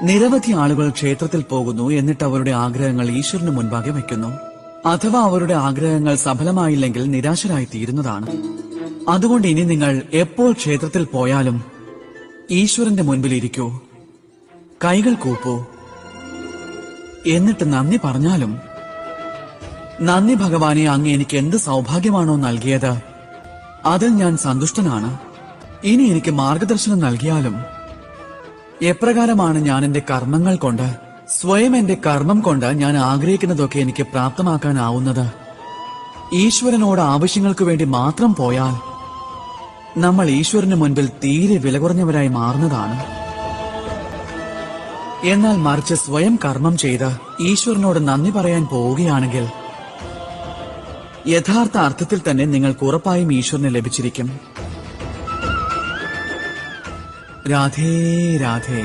നിരവധി ആളുകൾ ക്ഷേത്രത്തിൽ പോകുന്നു, എന്നിട്ട് അവരുടെ ആഗ്രഹങ്ങൾ ഈശ്വരന് മുൻപാകെ വയ്ക്കുന്നു. അഥവാ അവരുടെ ആഗ്രഹങ്ങൾ സഫലമായില്ലെങ്കിൽ നിരാശരായി തീരുന്നതാണ്. അതുകൊണ്ട് ഇനി നിങ്ങൾ എപ്പോൾ ക്ഷേത്രത്തിൽ പോയാലും ഈശ്വരന്റെ മുൻപിൽ ഇരിക്കൂ, കൈകൾ കൂപ്പൂ, എന്നിട്ട് നന്ദി പറഞ്ഞാലും, നന്ദി ഭഗവാനെ, അങ്ങ് എനിക്ക് എന്ത് സൗഭാഗ്യമാണോ നൽകിയത് അതിൽ ഞാൻ സന്തുഷ്ടനാണ്. ഇനി എനിക്ക് മാർഗദർശനം നൽകിയാലും, എപ്രകാരമാണ് ഞാൻ എന്റെ കർമ്മങ്ങൾ കൊണ്ട്, സ്വയം എന്റെ കർമ്മം കൊണ്ട് ഞാൻ ആഗ്രഹിക്കുന്നതൊക്കെ എനിക്ക് പ്രാപ്തമാക്കാനാവുന്നത്? ഈശ്വരനോട് ആവശ്യങ്ങൾക്ക് വേണ്ടി മാത്രം പോയാൽ നമ്മൾ ഈശ്വരന് മുൻപിൽ തീരെ വില കുറഞ്ഞവരായി മാറുന്നതാണ്. എന്നാൽ മറിച്ച് സ്വയം കർമ്മം ചെയ്ത് ഈശ്വരനോട് നന്ദി പറയാൻ പോവുകയാണെങ്കിൽ യഥാർത്ഥ അർത്ഥത്തിൽ തന്നെ നിങ്ങൾക്ക് ഉറപ്പായും ഈശ്വരനെ ലഭിച്ചിരിക്കും. രാധേ രാധേ.